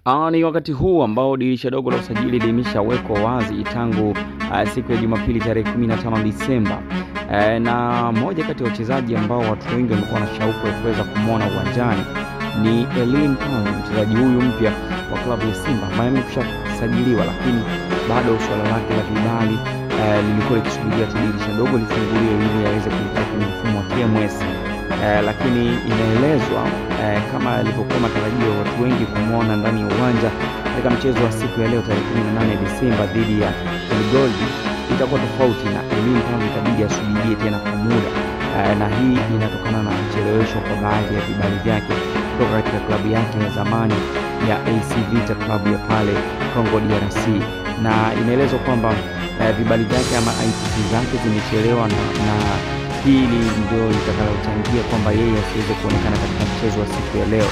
Ni wakati huu ambao dirisha dogo la usajili limeshawekwa wazi tangu siku ya Jumapili tarehe 15 Disemba. Na moja kati ya wachezaji ambao watu wengi wamekuwa na shauku ya kuweza kumuona uwanjani ni Elie Mpanzu, mchezaji huyu mpya wa klabu ya Simba ambaye ameshasajiliwa, lakini bado swala lake la vibali lilikuwa likisubiria dirisha dogo lifunguliwe ili aweze kuingia kwenye mfumo wa TMS. Lakini inaelezwa kama ilivyokuwa matarajio watu wengi kumuona ndani ya uwanja katika mchezo wa siku ya leo tarehe 18 Disemba dhidi ya Gold, itakuwa tofauti na Elie Mpanzu itabidi asubirie tena kwa muda. Na hii inatokana na mchelewesho kwa baadhi ya vibali vyake kutoka katika klabu yake ya zamani ya AC Vita, klabu ya pale Congo DRC, na inaelezwa kwamba vibali vyake ama ITC zake zimechelewa na hili ndio litakalochangia kwamba yeye asiweze kuonekana katika mchezo wa siku ya leo.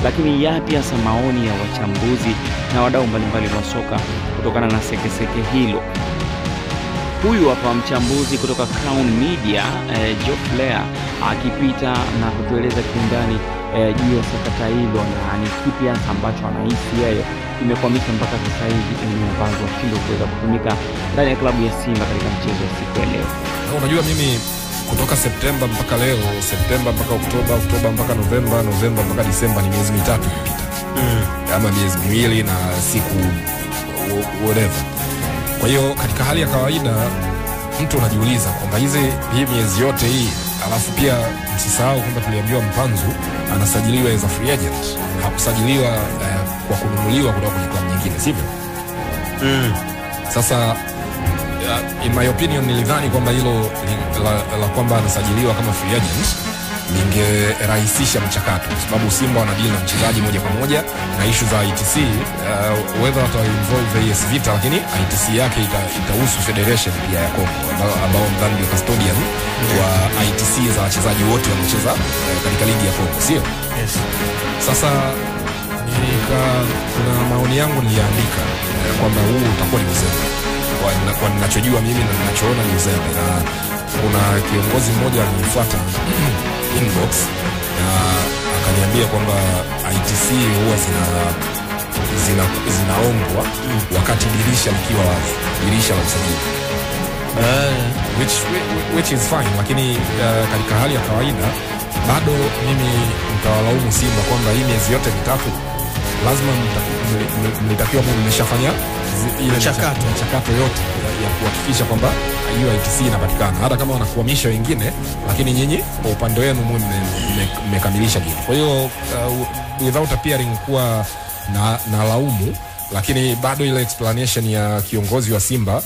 Lakini yapi hasa maoni ya wachambuzi na wadau mbalimbali wa soka kutokana na sekeseke hilo? Huyu hapa mchambuzi kutoka Crown Media, Geoffrey akipita na kutueleza kiundani juu ya sakata hilo na ni kipi hasa ambacho anahisi yeye imekwamisha mpaka sasa hivi Elie Mpanzu ashindwe kuweza kutumika ndani ya klabu ya Simba katika mchezo wa siku ya leo. Unajua mimi kutoka Septemba mpaka leo, Septemba mpaka Oktoba, Oktoba mpaka Novemba, Novemba mpaka Disemba ni miezi mitatu kupita. Ama miezi miwili na siku whatever. Kwa hiyo katika hali ya kawaida mtu unajiuliza kwamba hii miezi yote hii, alafu pia msisahau kwamba tuliambiwa Mpanzu anasajiliwa as a free agent. Hakusajiliwa kwa kununuliwa kutoka kwenye klabu nyingine, sivyo? Sasa in my opinion nilidhani kwamba hilo la kwamba anasajiliwa kama free agent lingerahisisha mchakato, kwa sababu Simba wanadili na mchezaji moja kwa moja na issue za ITC, whether wata involve AS Vita, lakini ITC yake itahusu federation pia ya Kongo ambao ndio custodian wa ITC za wachezaji wote wanaocheza katika ligi ya Kongo, sio? Yes. Sasa kuna maoni yangu niliandika kwamba huu utakuwa ni uzembe kwa ninachojua mimi na ninachoona ni uzembe, na kuna kiongozi mmoja alinifuata inbox na akaniambia kwamba ITC huwa zinaongwa wakati dirisha likiwa wazi, dirisha la usajili, which is fine, lakini katika hali ya kawaida bado mimi mtawalaumu Simba kwamba hii miezi yote mitatu lazima mlitakiwa mmeshafanya ile mchakato yote ya kuhakikisha kwamba hiyo ITC inapatikana, hata kama wanakuhamisha wengine, lakini nyinyi kwa upande wenu mmekamilisha kitu. Kwa hiyo without appearing kuwa na laumu, lakini bado ile explanation ya kiongozi wa Simba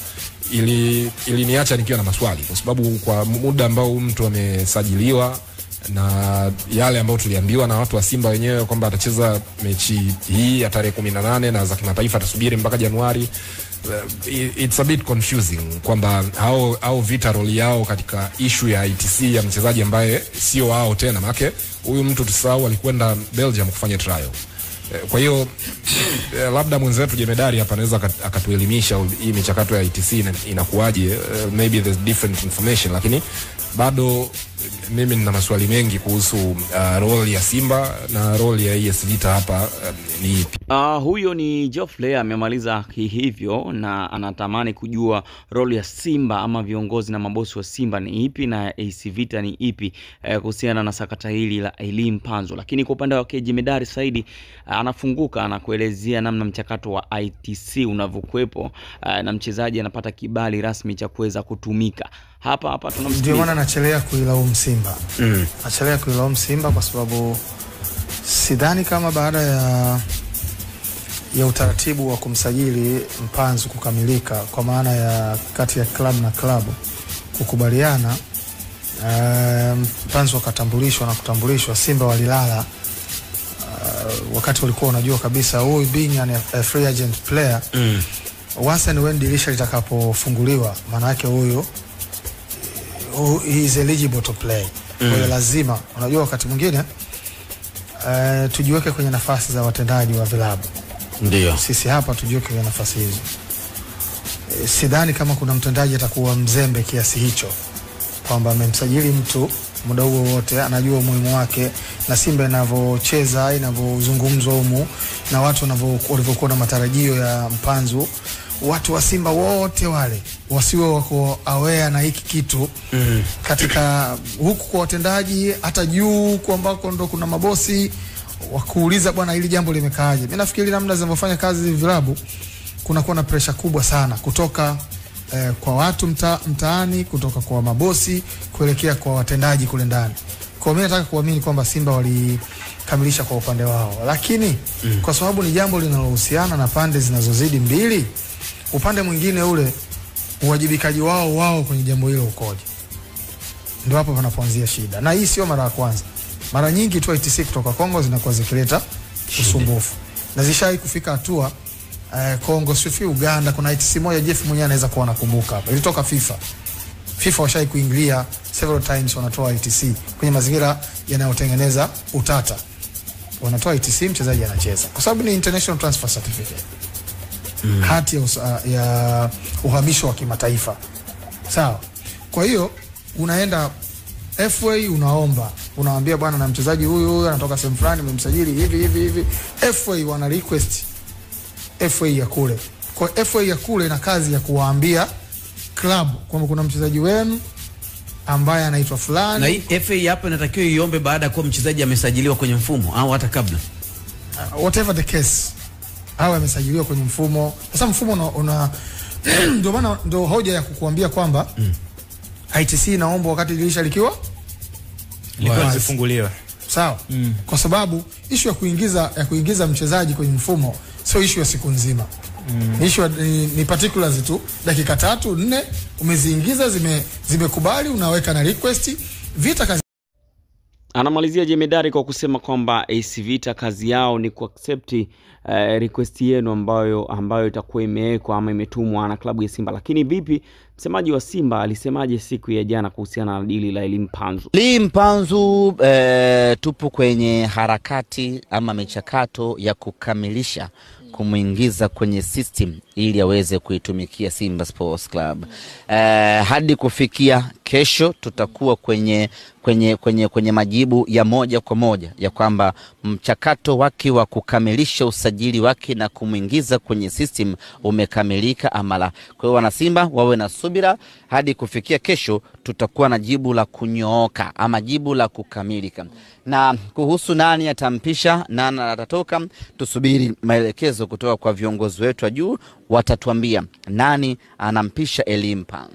iliniacha nikiwa na maswali, kwa sababu kwa muda ambao mtu amesajiliwa na yale ambayo tuliambiwa na watu wa Simba wenyewe kwamba atacheza mechi hii ya tarehe 18 na za kimataifa atasubiri mpaka Januari, it's a bit confusing kwamba hao Vita role yao katika issue ya ITC ya mchezaji ambaye sio wao tena, maana huyu mtu tusahau alikwenda Belgium kufanya trial. Kwa hiyo labda mwenzetu Jemedari hapa anaweza akatuelimisha hii michakato ya ITC inakuaje. Maybe there's different information, lakini bado mimi nina maswali mengi kuhusu role ya Simba na role ya AS Vita hapa ni ipi. Huyo ni Geoffrey amemaliza hivyo na anatamani kujua role ya Simba ama viongozi na mabosi wa Simba ni ipi na AS Vita ni ipi kuhusiana na sakata hili la Elie Mpanzu. Lakini kwa upande wa Jemedari Saidi anafunguka na kuelezea namna mchakato wa ITC unavyokuepo na mchezaji anapata kibali rasmi cha kuweza kutumika. Hapa tunamsikia. Ndio maana nachelea kuilaumu Simba. Nachelea kuilaumu Simba kwa sababu sidhani kama baada ya utaratibu wa kumsajili Mpanzu kukamilika, kwa maana ya kati ya club na club kukubaliana, Mpanzu akatambulishwa na kutambulishwa, Simba walilala wakati walikuwa unajua kabisa huyu being a free agent player, once and when dirisha litakapofunguliwa, maana yake huyu he is eligible to play. Kwa hiyo lazima, unajua wakati mwingine tujiweke kwenye nafasi za watendaji wa vilabu. Ndio. Sisi hapa tujiweke kwenye nafasi hizo. Sidhani kama kuna mtendaji atakuwa mzembe kiasi hicho kwamba amemsajili mtu muda huo wote, anajua umuhimu wake na Simba inavyocheza, inavyozungumzwa humu na watu walivyokuwa na matarajio ya Mpanzu. Watu wa Simba wote wale wasiwe wako aware na hiki kitu katika huku kwa watendaji, hata juu kwa ambako ndo kuna mabosi wakuuliza bwana hili jambo limekaaje. Mimi nafikiri namna zinavyofanya kazi hivi vilabu kuna kuwa na pressure kubwa sana kutoka kwa watu mtaani, kutoka kwa mabosi kuelekea kwa watendaji kule ndani. Kwa mimi nataka kuamini kwamba Simba walikamilisha kwa upande wao, lakini kwa sababu ni jambo linalohusiana na pande zinazozidi mbili, upande mwingine ule uwajibikaji wao kwenye jambo hilo ukoje, ndio hapo panapoanzia shida. Na hii sio mara ya kwanza. Mara nyingi tu ITC kutoka Kongo zinakuwa zikileta usumbufu na zishai kufika hatua Kongo, Swifi, Uganda. Kuna ITC moja Jeff mwenyewe anaweza kuwa nakumbuka hapa, ilitoka FIFA washai kuingilia several times, wanatoa ITC kwenye mazingira yanayotengeneza utata, wanatoa ITC, mchezaji anacheza kwa sababu ni international transfer certificate, hati ya uhamisho wa kimataifa, sawa. Kwa hiyo unaenda FA, unawaambia bwana na mchezaji huyu anatoka sehemu fulani, mmemsajili hivi. FA wana request FA ya kule. Kwa FA ya kule na kazi ya kuwaambia club kwamba kuna mchezaji wenu ambaye anaitwa fulani. Na hii FA hapo inatakiwa iombe baada ya kuwa mchezaji amesajiliwa kwenye mfumo au hata kabla. Whatever the case, au amesajiliwa kwenye mfumo. Sasa mfumo una ndio maana ndio hoja ya kukuambia kwamba ITC inaomba wakati dirisha likiwa zifunguliwa. Sawa. Kwa sababu issue ya kuingiza mchezaji kwenye mfumo sio issue ya siku nzima. Issue ni particulars tu, dakika 3-4 umeziingiza, zimekubali, unaweka na request, Vita kazi. Anamalizia Jemedari kwa kusema kwamba AC Vita kazi yao ni kuaccept request yenu ambayo itakuwa imewekwa ama imetumwa na klabu ya Simba. Lakini vipi msemaji wa Simba alisemaje siku ya jana kuhusiana na dili la Elie Mpanzu? Elie Mpanzu tupo kwenye harakati ama michakato ya kukamilisha kumuingiza kwenye system ili aweze kuitumikia Simba Sports Club. Hadi kufikia kesho tutakuwa kwenye majibu ya moja kwa moja ya kwamba mchakato wake wa kukamilisha usajili wake na kumuingiza kwenye system umekamilika amala. Kwa hiyo wana Simba wawe na subira, hadi kufikia kesho tutakuwa na jibu la kunyooka ama jibu la kukamilika. Na kuhusu nani atampisha, nani atatoka, tusubiri maelekezo kutoka kwa viongozi wetu wa juu, watatuambia nani anampisha Elie Mpanzu.